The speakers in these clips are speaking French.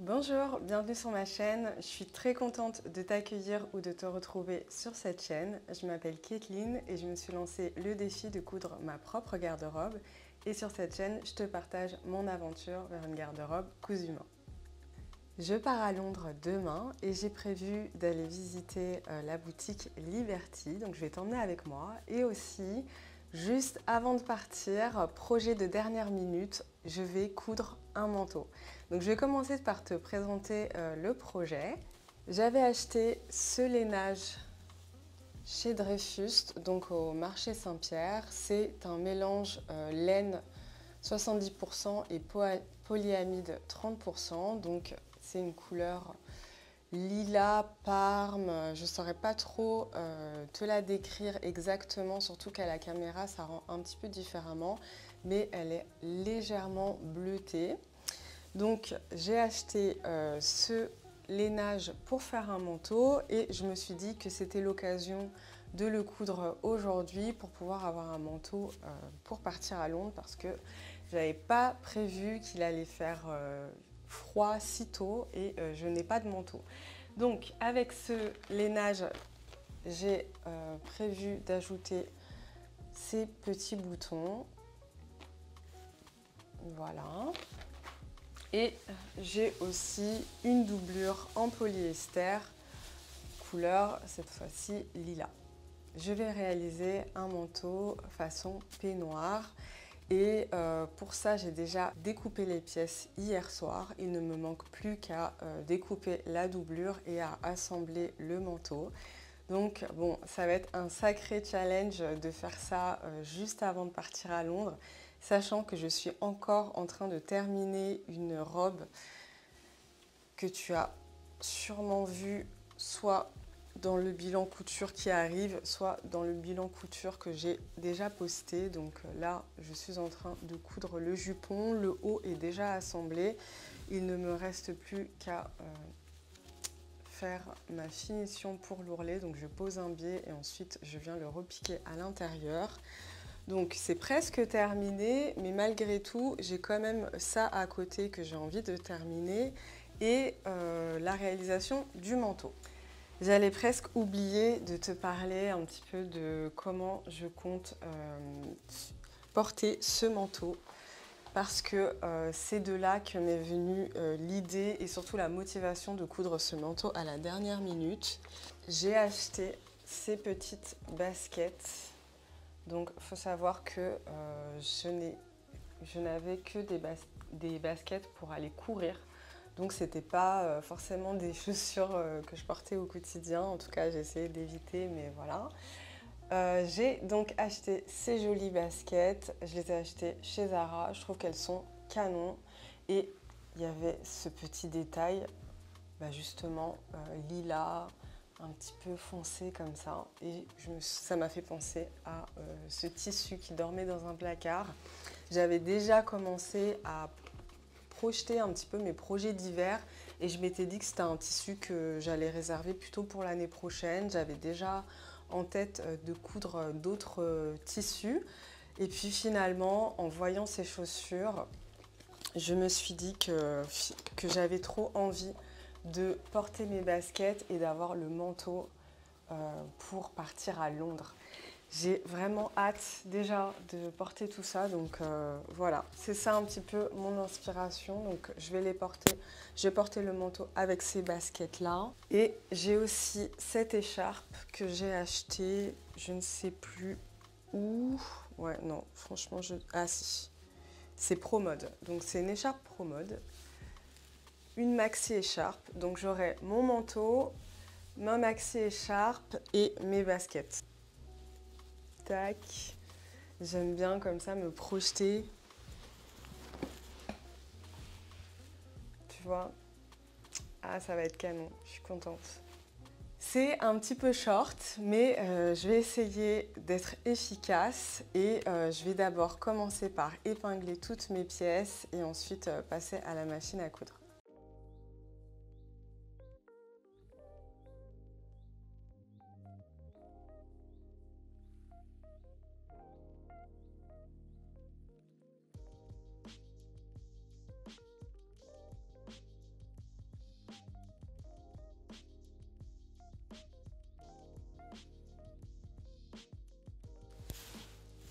Bonjour, bienvenue sur ma chaîne. Je suis très contente de t'accueillir ou de te retrouver sur cette chaîne. Je m'appelle Kathleen et je me suis lancé le défi de coudre ma propre garde-robe. Et sur cette chaîne, je te partage mon aventure vers une garde-robe cousue main. Je pars à Londres demain et j'ai prévu d'aller visiter la boutique Liberty. Donc je vais t'emmener avec moi. Et aussi, juste avant de partir, projet de dernière minute, je vais coudre un manteau. Donc je vais commencer par te présenter le projet. J'avais acheté ce lainage chez Dreyfus, donc au marché Saint-Pierre. C'est un mélange laine 70% et polyamide 30%. Donc c'est une couleur lilas, parme. Je ne saurais pas trop te la décrire exactement, surtout qu'à la caméra ça rend un petit peu différemment, mais elle est légèrement bleutée. Donc j'ai acheté ce lainage pour faire un manteau et je me suis dit que c'était l'occasion de le coudre aujourd'hui pour pouvoir avoir un manteau pour partir à Londres, parce que je n'avais pas prévu qu'il allait faire froid si tôt et je n'ai pas de manteau. Donc avec ce lainage, j'ai prévu d'ajouter ces petits boutons. Voilà. Et j'ai aussi une doublure en polyester, couleur cette fois-ci lilas. Je vais réaliser un manteau façon peignoir. Et pour ça, j'ai déjà découpé les pièces hier soir. Il ne me manque plus qu'à découper la doublure et à assembler le manteau. Donc bon, ça va être un sacré challenge de faire ça juste avant de partir à Londres, sachant que je suis encore en train de terminer une robe que tu as sûrement vue soit dans le bilan couture qui arrive, soit dans le bilan couture que j'ai déjà posté. Donc là, je suis en train de coudre le jupon, le haut est déjà assemblé. Il ne me reste plus qu'à faire ma finition pour l'ourlet. Donc je pose un biais et ensuite je viens le repiquer à l'intérieur. Donc c'est presque terminé, mais malgré tout, j'ai quand même ça à côté que j'ai envie de terminer et la réalisation du manteau. J'allais presque oublier de te parler un petit peu de comment je compte porter ce manteau, parce que c'est de là que m'est venue l'idée et surtout la motivation de coudre ce manteau à la dernière minute. J'ai acheté ces petites baskets. Donc il faut savoir que je n'avais que des baskets pour aller courir. Donc c'était pas forcément des chaussures que je portais au quotidien. En tout cas, j'ai essayé d'éviter, mais voilà. J'ai donc acheté ces jolies baskets. Je les ai achetées chez Zara. Je trouve qu'elles sont canon. Et il y avait ce petit détail, justement, lilas, un petit peu foncé comme ça. Et ça m'a fait penser à ce tissu qui dormait dans un placard. J'avais déjà commencé à projeter un petit peu mes projets d'hiver et je m'étais dit que c'était un tissu que j'allais réserver plutôt pour l'année prochaine. J'avais déjà en tête de coudre d'autres tissus et puis finalement, en voyant ces chaussures, je me suis dit que j'avais trop envie de porter mes baskets et d'avoir le manteau pour partir à Londres. J'ai vraiment hâte déjà de porter tout ça, donc voilà, c'est ça un petit peu mon inspiration. Donc je vais les porter, je vais porter le manteau avec ces baskets là. Et j'ai aussi cette écharpe que j'ai achetée, je ne sais plus où. Ouais, non, franchement, ah si, c'est ProMode. Donc c'est une écharpe ProMode, une maxi écharpe. Donc j'aurai mon manteau, ma maxi écharpe et mes baskets. Tac, j'aime bien comme ça me projeter, tu vois. Ah, ça va être canon, je suis contente. C'est un petit peu short, mais je vais essayer d'être efficace et je vais d'abord commencer par épingler toutes mes pièces et ensuite passer à la machine à coudre.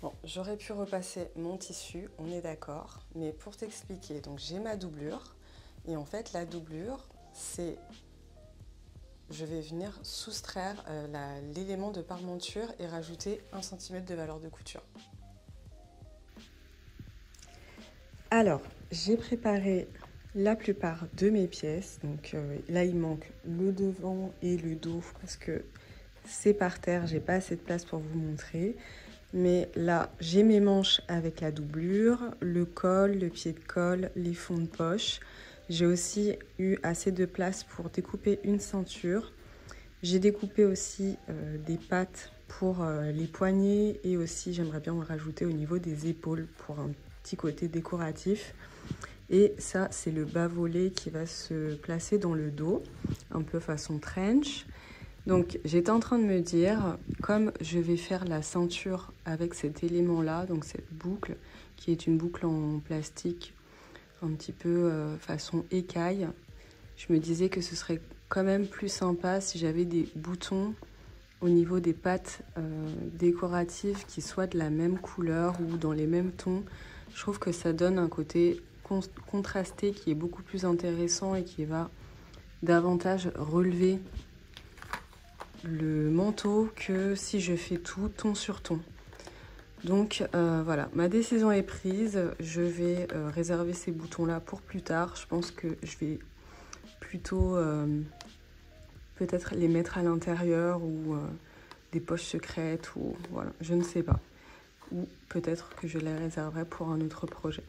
Bon, j'aurais pu repasser mon tissu, on est d'accord, mais pour t'expliquer, donc j'ai ma doublure, et en fait la doublure, c'est, je vais venir soustraire l'élément de parmenture et rajouter 1 cm de valeur de couture. Alors, j'ai préparé la plupart de mes pièces, donc là il manque le devant et le dos parce que c'est par terre, j'ai pas assez de place pour vous montrer. Mais là, j'ai mes manches avec la doublure, le col, le pied de colle, les fonds de poche. J'ai aussi eu assez de place pour découper une ceinture. J'ai découpé aussi des pattes pour les poignets et aussi j'aimerais bien en rajouter au niveau des épaules pour un petit côté décoratif. Et ça, c'est le bas-volet qui va se placer dans le dos, un peu façon trench. Donc j'étais en train de me dire, comme je vais faire la ceinture avec cet élément-là, donc cette boucle, qui est une boucle en plastique, un petit peu façon écaille, je me disais que ce serait quand même plus sympa si j'avais des boutons au niveau des pattes décoratives qui soient de la même couleur ou dans les mêmes tons. Je trouve que ça donne un côté contrasté qui est beaucoup plus intéressant et qui va davantage relever le manteau que si je fais tout ton sur ton. Donc voilà, ma décision est prise. Je vais réserver ces boutons là pour plus tard. Je pense que je vais plutôt peut-être les mettre à l'intérieur ou des poches secrètes ou voilà, je ne sais pas. Ou peut-être que je les réserverai pour un autre projet.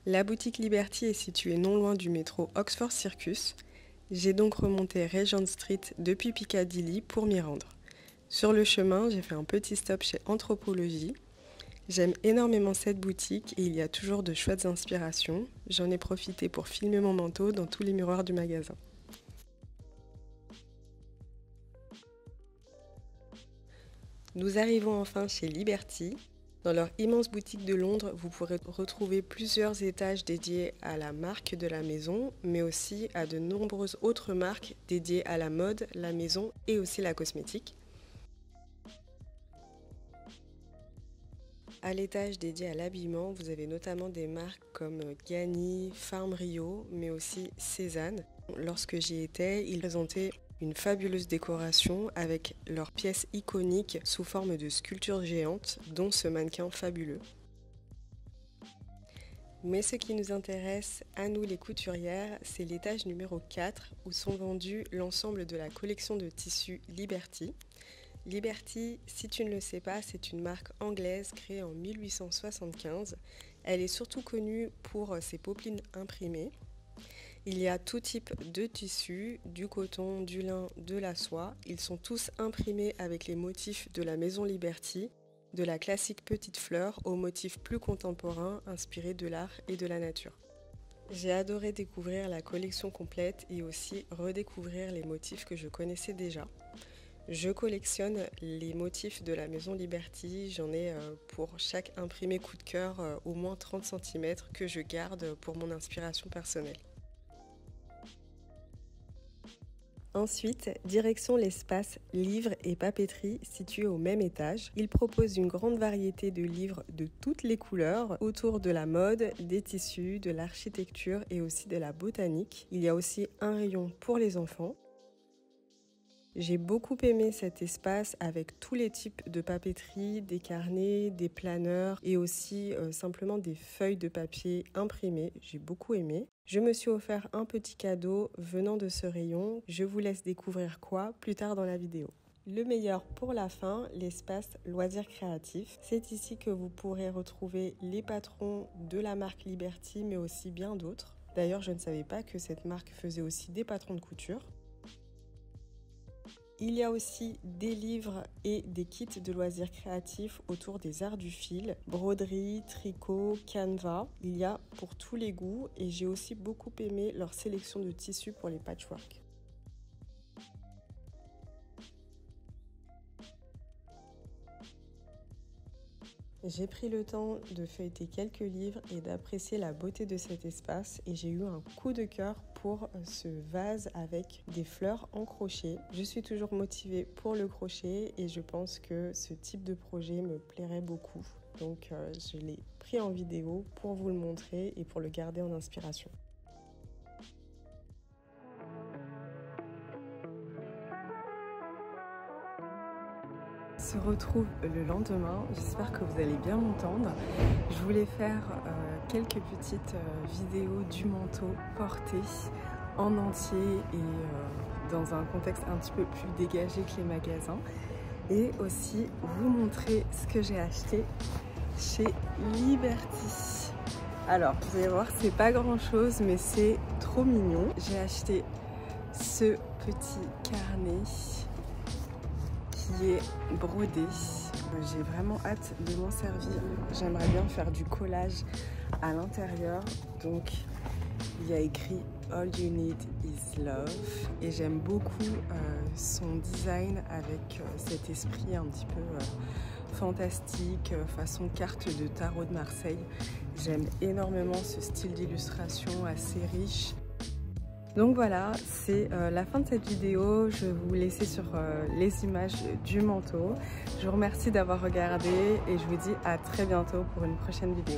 La boutique Liberty est située non loin du métro Oxford Circus. J'ai donc remonté Regent Street depuis Piccadilly pour m'y rendre. Sur le chemin, j'ai fait un petit stop chez Anthropologie. J'aime énormément cette boutique et il y a toujours de chouettes inspirations. J'en ai profité pour filmer mon manteau dans tous les miroirs du magasin. Nous arrivons enfin chez Liberty. Dans leur immense boutique de Londres, vous pourrez retrouver plusieurs étages dédiés à la marque de la maison, mais aussi à de nombreuses autres marques dédiées à la mode, la maison et aussi la cosmétique. À l'étage dédié à l'habillement, vous avez notamment des marques comme Ganni, Farm Rio, mais aussi Cézanne. Lorsque j'y étais, ils présentaient une fabuleuse décoration avec leurs pièces iconiques sous forme de sculptures géantes, dont ce mannequin fabuleux. Mais ce qui nous intéresse, à nous les couturières, c'est l'étage numéro 4 où sont vendus l'ensemble de la collection de tissus Liberty. Liberty, si tu ne le sais pas, c'est une marque anglaise créée en 1875. Elle est surtout connue pour ses popelines imprimées. Il y a tout type de tissus, du coton, du lin, de la soie. Ils sont tous imprimés avec les motifs de la maison Liberty, de la classique petite fleur aux motifs plus contemporains inspirés de l'art et de la nature. J'ai adoré découvrir la collection complète et aussi redécouvrir les motifs que je connaissais déjà. Je collectionne les motifs de la maison Liberty, j'en ai pour chaque imprimé coup de cœur au moins 30 cm que je garde pour mon inspiration personnelle. Ensuite, direction l'espace livres et papeterie situé au même étage. Il propose une grande variété de livres de toutes les couleurs autour de la mode, des tissus, de l'architecture et aussi de la botanique. Il y a aussi un rayon pour les enfants. J'ai beaucoup aimé cet espace avec tous les types de papeterie, des carnets, des planeurs et aussi simplement des feuilles de papier imprimées. J'ai beaucoup aimé. Je me suis offert un petit cadeau venant de ce rayon. Je vous laisse découvrir quoi plus tard dans la vidéo. Le meilleur pour la fin, l'espace loisirs créatifs. C'est ici que vous pourrez retrouver les patrons de la marque Liberty mais aussi bien d'autres. D'ailleurs, je ne savais pas que cette marque faisait aussi des patrons de couture. Il y a aussi des livres et des kits de loisirs créatifs autour des arts du fil, broderie, tricot, canevas. Il y a pour tous les goûts et j'ai aussi beaucoup aimé leur sélection de tissus pour les patchwork. J'ai pris le temps de feuilleter quelques livres et d'apprécier la beauté de cet espace et j'ai eu un coup de cœur pour ce vase avec des fleurs en crochet. Je suis toujours motivée pour le crochet et je pense que ce type de projet me plairait beaucoup. Donc je l'ai pris en vidéo pour vous le montrer et pour le garder en inspiration. Se retrouve le lendemain, j'espère que vous allez bien m'entendre. Je voulais faire quelques petites vidéos du manteau porté en entier et dans un contexte un petit peu plus dégagé que les magasins et aussi vous montrer ce que j'ai acheté chez Liberty. Alors vous allez voir, c'est pas grand chose mais c'est trop mignon. J'ai acheté ce petit carnet qui est brodé. J'ai vraiment hâte de m'en servir. J'aimerais bien faire du collage à l'intérieur. Donc il y a écrit All You Need Is Love et j'aime beaucoup son design avec cet esprit un petit peu fantastique, façon carte de tarot de Marseille. J'aime énormément ce style d'illustration assez riche. Donc voilà, c'est la fin de cette vidéo. Je vais vous laisser sur les images du manteau. Je vous remercie d'avoir regardé et je vous dis à très bientôt pour une prochaine vidéo.